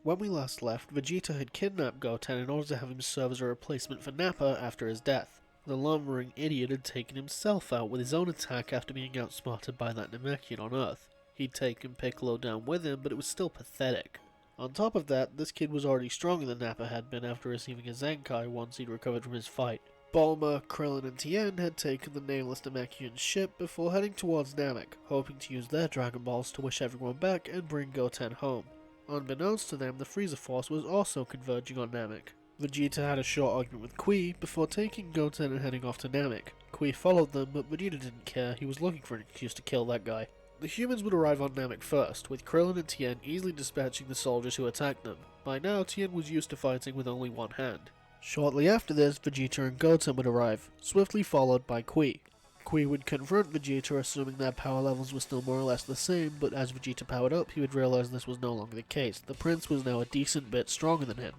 When we last left, Vegeta had kidnapped Goten in order to have him serve as a replacement for Nappa after his death. The lumbering idiot had taken himself out with his own attack after being outsmarted by that Namekian on Earth. He'd taken Piccolo down with him, but it was still pathetic. On top of that, this kid was already stronger than Nappa had been after receiving a Zenkai once he'd recovered from his fight. Bulma, Krillin and Tien had taken the nameless Namekian ship before heading towards Namek, hoping to use their Dragon Balls to wish everyone back and bring Goten home. Unbeknownst to them, the Frieza Force was also converging on Namek. Vegeta had a short argument with Kui before taking Goten and heading off to Namek. Kui followed them, but Vegeta didn't care, he was looking for an excuse to kill that guy. The humans would arrive on Namek first, with Krillin and Tien easily dispatching the soldiers who attacked them. By now, Tien was used to fighting with only one hand. Shortly after this, Vegeta and Goten would arrive, swiftly followed by Kui. Kui would confront Vegeta, assuming their power levels were still more or less the same, but as Vegeta powered up, he would realize this was no longer the case. The prince was now a decent bit stronger than him.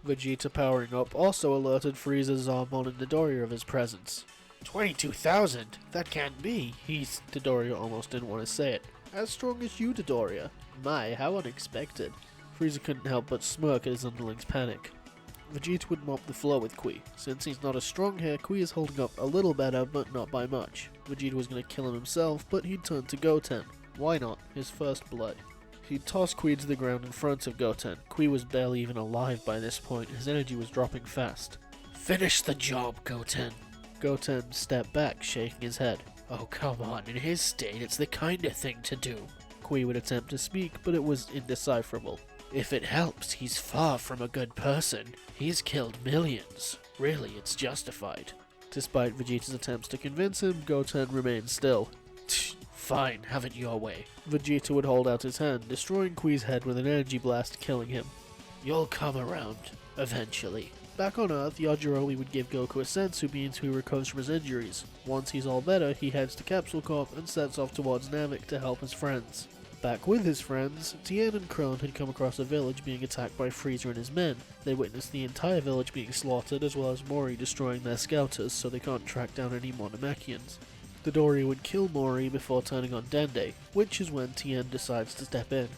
Vegeta powering up also alerted Frieza, Zarbon and Dodoria of his presence. 22,000? That can't be. Dodoria almost didn't want to say it. As strong as you, Dodoria. My, how unexpected. Frieza couldn't help but smirk at his underling's panic. Vegeta would mop the floor with Kui. Since he's not as strong here, Kui is holding up a little better, but not by much. Vegeta was going to kill him himself, but he'd turn to Goten. Why not? His first blood. He'd toss Kui to the ground in front of Goten. Kui was barely even alive by this point, his energy was dropping fast. Finish the job, Goten. Goten stepped back, shaking his head. Oh come on, in his state it's the kind of thing to do. Kui would attempt to speak, but it was indecipherable. If it helps, he's far from a good person. He's killed millions. Really, it's justified. Despite Vegeta's attempts to convince him, Goten remained still. Fine, have it your way. Vegeta would hold out his hand, destroying Kui's head with an energy blast, killing him. You'll come around, eventually. Back on Earth, Yajirobe would give Goku a senzu bean so he recovers from his injuries. Once he's all better, he heads to Capsule Corp and sets off towards Namek to help his friends. Back with his friends, Tien and Krillin had come across a village being attacked by Frieza and his men. They witnessed the entire village being slaughtered, as well as Mori destroying their scouters so they can't track down any more Namekians. Dodoria would kill Mori before turning on Dende, which is when Tien decides to step in.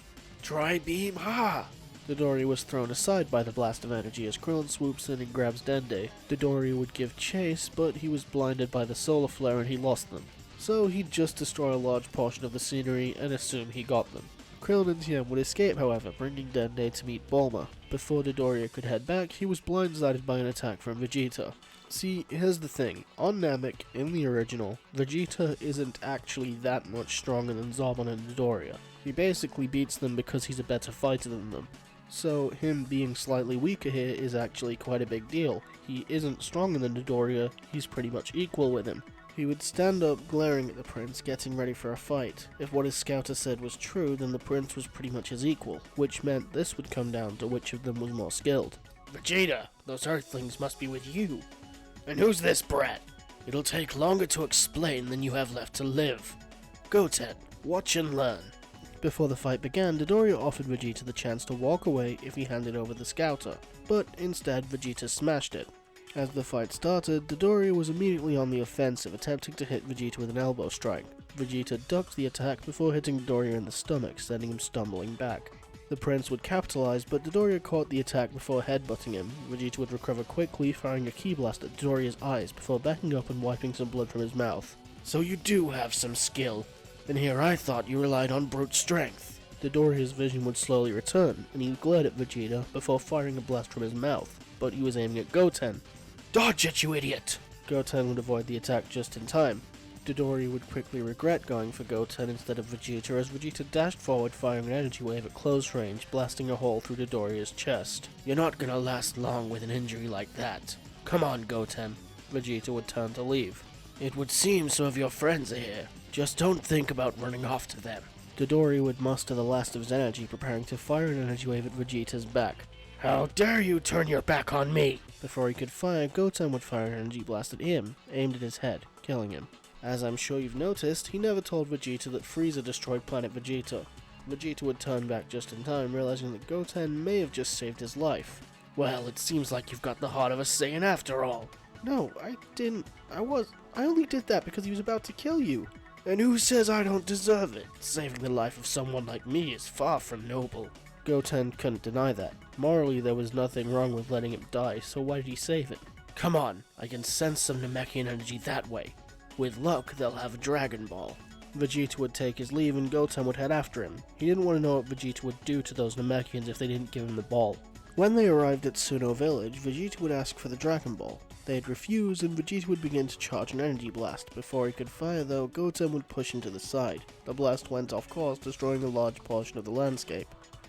Try beam, ha! Dodoria was thrown aside by the blast of energy as Krillin swoops in and grabs Dende. Dodoria would give chase, but he was blinded by the solar flare and he lost them. So he'd just destroy a large portion of the scenery and assume he got them. Krillin and Tien would escape, however, bringing Dende to meet Bulma. Before Dodoria could head back, he was blindsided by an attack from Vegeta. See, here's the thing. On Namek, in the original, Vegeta isn't actually that much stronger than Zarbon and Dodoria. He basically beats them because he's a better fighter than them. So him being slightly weaker here is actually quite a big deal. He isn't stronger than Dodoria, he's pretty much equal with him. He would stand up glaring at the prince, getting ready for a fight. If what his scouter said was true, then the prince was pretty much his equal, which meant this would come down to which of them was more skilled. Vegeta, those Earthlings must be with you. And who's this brat? It'll take longer to explain than you have left to live. Goten, watch and learn. Before the fight began, Dodoria offered Vegeta the chance to walk away if he handed over the scouter, but instead Vegeta smashed it. As the fight started, Dodoria was immediately on the offensive, attempting to hit Vegeta with an elbow strike. Vegeta ducked the attack before hitting Dodoria in the stomach, sending him stumbling back. The prince would capitalize, but Dodoria caught the attack before headbutting him. Vegeta would recover quickly, firing a ki blast at Dodoria's eyes before backing up and wiping some blood from his mouth. So you do have some skill. And here I thought you relied on brute strength. Dodoria's vision would slowly return, and he glared at Vegeta before firing a blast from his mouth, but he was aiming at Goten. Dodge it, you idiot! Goten would avoid the attack just in time. Dodoria would quickly regret going for Goten instead of Vegeta as Vegeta dashed forward, firing an energy wave at close range, blasting a hole through Dodoria's chest. You're not gonna last long with an injury like that. Come on, Goten. Vegeta would turn to leave. It would seem some of your friends are here. Just don't think about running off to them. Dodoria would muster the last of his energy, preparing to fire an energy wave at Vegeta's back. How dare you turn your back on me! Before he could fire, Goten would fire an energy blast at him, aimed at his head, killing him. As I'm sure you've noticed, he never told Vegeta that Frieza destroyed Planet Vegeta. Vegeta would turn back just in time, realizing that Goten may have just saved his life. Well, it seems like you've got the heart of a Saiyan after all. No, I didn't. I only did that because he was about to kill you. And who says I don't deserve it? Saving the life of someone like me is far from noble. Goten couldn't deny that. Morally, there was nothing wrong with letting him die, so why did he save it? Come on, I can sense some Namekian energy that way. With luck, they'll have a Dragon Ball. Vegeta would take his leave and Goten would head after him. He didn't want to know what Vegeta would do to those Namekians if they didn't give him the ball. When they arrived at Suno village, Vegeta would ask for the Dragon Ball. They'd refuse and Vegeta would begin to charge an energy blast. Before he could fire though, Goten would push him to the side. The blast went off course, destroying a large portion of the landscape.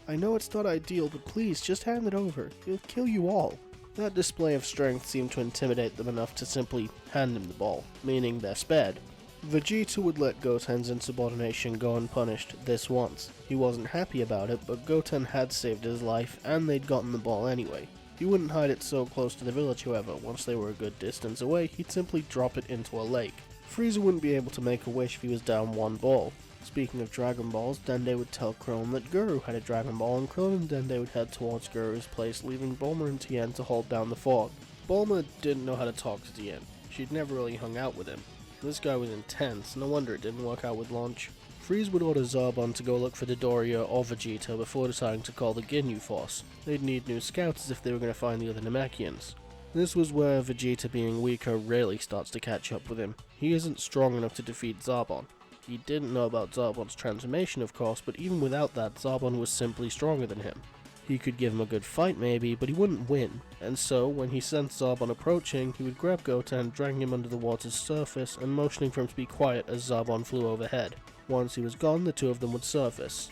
I know it's not ideal, but please, just hand it over. He'll kill you all. That display of strength seemed to intimidate them enough to simply hand him the ball, meaning they're spared. Vegeta would let Goten's insubordination go unpunished this once. He wasn't happy about it, but Goten had saved his life, and they'd gotten the ball anyway. He wouldn't hide it so close to the village, however. Once they were a good distance away, he'd simply drop it into a lake. Frieza wouldn't be able to make a wish if he was down one ball. Speaking of Dragon Balls, Dende would tell Krillin that Guru had a Dragon Ball, and Krillin and Dende would head towards Guru's place, leaving Bulma and Tien to hold down the fort. Bulma didn't know how to talk to Tien. She'd never really hung out with him. This guy was intense, no wonder it didn't work out with Launch. Frieza would order Zarbon to go look for Dodoria or Vegeta before deciding to call the Ginyu Force. They'd need new scouts as if they were going to find the other Namekians. This was where Vegeta, being weaker, really starts to catch up with him. He isn't strong enough to defeat Zarbon. He didn't know about Zarbon's transformation, of course, but even without that, Zarbon was simply stronger than him. He could give him a good fight maybe, but he wouldn't win, and so, when he sensed Zarbon approaching, he would grab Goten, dragging him under the water's surface, and motioning for him to be quiet as Zarbon flew overhead. Once he was gone, the two of them would surface.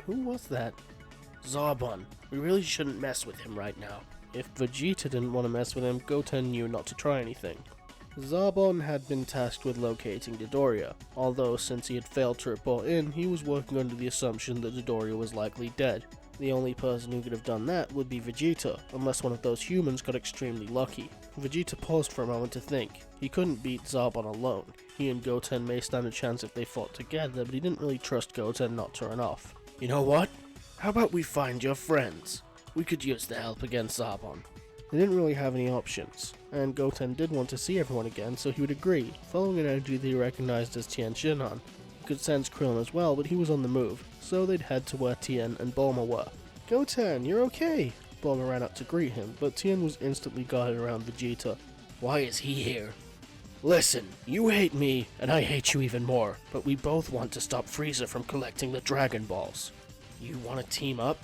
Who was that? Zarbon. We really shouldn't mess with him right now. If Vegeta didn't want to mess with him, Goten knew not to try anything. Zarbon had been tasked with locating Dodoria, although since he had failed to report in, he was working under the assumption that Dodoria was likely dead. The only person who could have done that would be Vegeta, unless one of those humans got extremely lucky. Vegeta paused for a moment to think. He couldn't beat Zarbon alone. He and Goten may stand a chance if they fought together, but he didn't really trust Goten not to run off. You know what? How about we find your friends? We could use the help against Zarbon. They didn't really have any options, and Goten did want to see everyone again, so he would agree, following an energy that he recognized as Tien Shinhan. He could sense Krillin as well, but he was on the move, so they'd head to where Tien and Bulma were. Goten, you're okay! Bulma ran up to greet him, but Tien was instantly guarded around Vegeta. Why is he here? Listen, you hate me, and I hate you even more, but we both want to stop Frieza from collecting the Dragon Balls. You want to team up?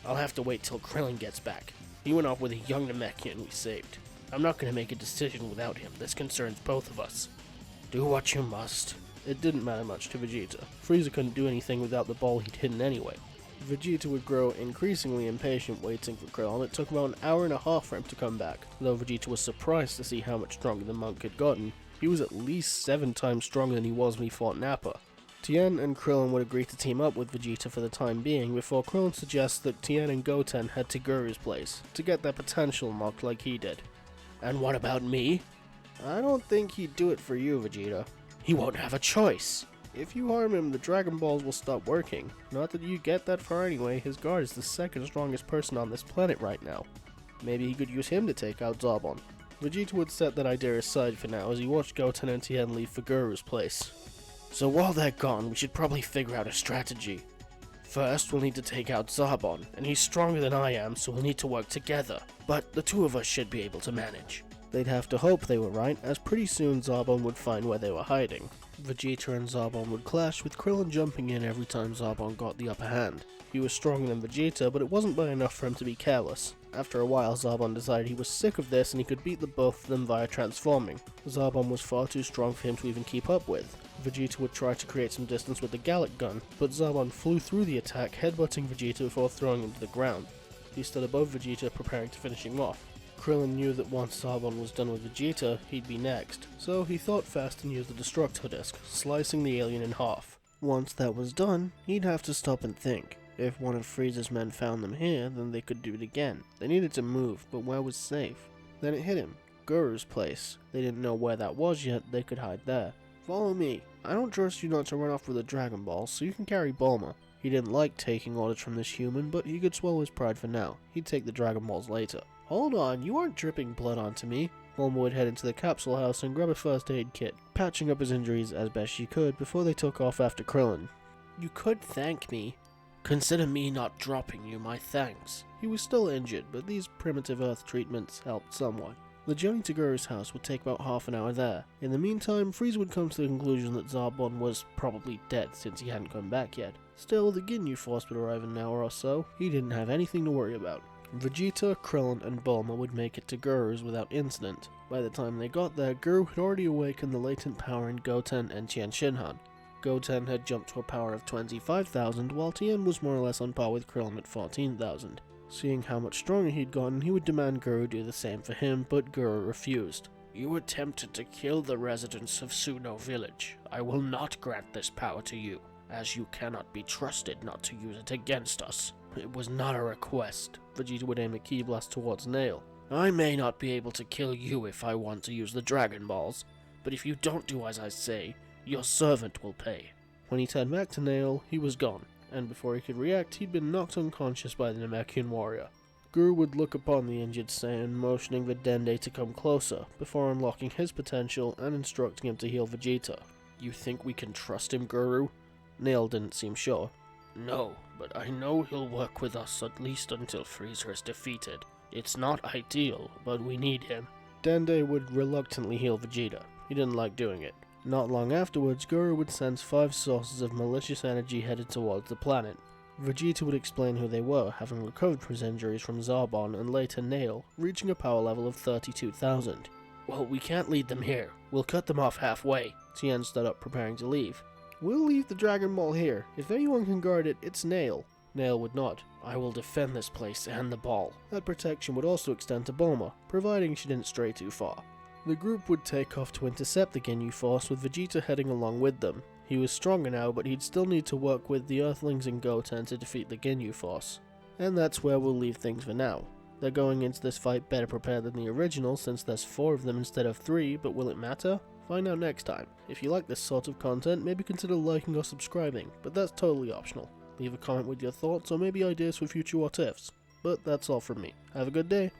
I'll have to wait till Krillin gets back. He went off with a young Namekian we saved. I'm not going to make a decision without him. This concerns both of us. Do what you must. It didn't matter much to Vegeta. Frieza couldn't do anything without the ball he'd hidden anyway. Vegeta would grow increasingly impatient waiting for Krillin. It took about an hour and a half for him to come back. Though Vegeta was surprised to see how much stronger the monk had gotten, he was at least 7 times stronger than he was when he fought Nappa. Tien and Krillin would agree to team up with Vegeta for the time being, before Krillin suggests that Tien and Goten head to Guru's place, to get their potential unlocked like he did. And what about me? I don't think he'd do it for you, Vegeta. He won't have a choice. If you harm him, the Dragon Balls will stop working. Not that you get that far anyway, his guard is the second strongest person on this planet right now. Maybe he could use him to take out Zarbon. Vegeta would set that idea aside for now as he watched Goten and Tien leave for Guru's place. So while they're gone, we should probably figure out a strategy. First, we'll need to take out Zarbon, and he's stronger than I am, so we'll need to work together. But the two of us should be able to manage. They'd have to hope they were right, as pretty soon Zarbon would find where they were hiding. Vegeta and Zarbon would clash, with Krillin jumping in every time Zarbon got the upper hand. He was stronger than Vegeta, but it wasn't by enough for him to be careless. After a while, Zarbon decided he was sick of this and he could beat the both of them via transforming. Zarbon was far too strong for him to even keep up with. Vegeta would try to create some distance with the Gallic gun, but Zarbon flew through the attack, headbutting Vegeta before throwing him to the ground. He stood above Vegeta, preparing to finish him off. Krillin knew that once Zarbon was done with Vegeta, he'd be next, so he thought fast and used the Destructo Disc, slicing the alien in half. Once that was done, he'd have to stop and think. If one of Frieza's men found them here, then they could do it again. They needed to move, but where was safe? Then it hit him. Guru's place. They didn't know where that was yet, they could hide there. Follow me. I don't trust you not to run off with a Dragon Ball, so you can carry Bulma. He didn't like taking orders from this human, but he could swallow his pride for now. He'd take the Dragon Balls later. Hold on, you aren't dripping blood onto me. Bulma would head into the capsule house and grab a first aid kit, patching up his injuries as best she could before they took off after Krillin. You could thank me. Consider me not dropping you my thanks. He was still injured, but these primitive Earth treatments helped somewhat. The journey to Guru's house would take about half an hour there. In the meantime, Frieza would come to the conclusion that Zarbon was probably dead since he hadn't come back yet. Still, the Ginyu Force would arrive in an hour or so. He didn't have anything to worry about. Vegeta, Krillin, and Bulma would make it to Guru's without incident. By the time they got there, Guru had already awakened the latent power in Goten and Tien Shinhan. Goten had jumped to a power of 25,000, while Tien was more or less on par with Krillin at 14,000. Seeing how much stronger he'd gotten, he would demand Guru do the same for him, but Guru refused. You attempted to kill the residents of Suno village. I will not grant this power to you, as you cannot be trusted not to use it against us. It was not a request. Vegeta would aim a ki blast towards Nail. I may not be able to kill you if I want to use the Dragon Balls, but if you don't do as I say, your servant will pay. When he turned back to Nail, he was gone, and before he could react, he'd been knocked unconscious by the Namekian warrior. Guru would look upon the injured Saiyan, motioning the Dende to come closer, before unlocking his potential and instructing him to heal Vegeta. You think we can trust him, Guru? Nail didn't seem sure. No, but I know he'll work with us at least until Frieza is defeated. It's not ideal, but we need him. Dende would reluctantly heal Vegeta. He didn't like doing it. Not long afterwards, Guru would sense 5 sources of malicious energy headed towards the planet. Vegeta would explain who they were, having recovered from his injuries from Zarbon and later Nail, reaching a power level of 32,000. Well, we can't lead them here. We'll cut them off halfway. Tien stood up, preparing to leave. We'll leave the Dragon Ball here. If anyone can guard it, it's Nail. Nail would not. I will defend this place and the ball. That protection would also extend to Bulma, providing she didn't stray too far. The group would take off to intercept the Ginyu Force, with Vegeta heading along with them. He was stronger now, but he'd still need to work with the Earthlings and Goten to defeat the Ginyu Force. And that's where we'll leave things for now. They're going into this fight better prepared than the original, since there's 4 of them instead of 3, but will it matter? Find out next time. If you like this sort of content, maybe consider liking or subscribing, but that's totally optional. Leave a comment with your thoughts or maybe ideas for future what ifs. But that's all from me. Have a good day.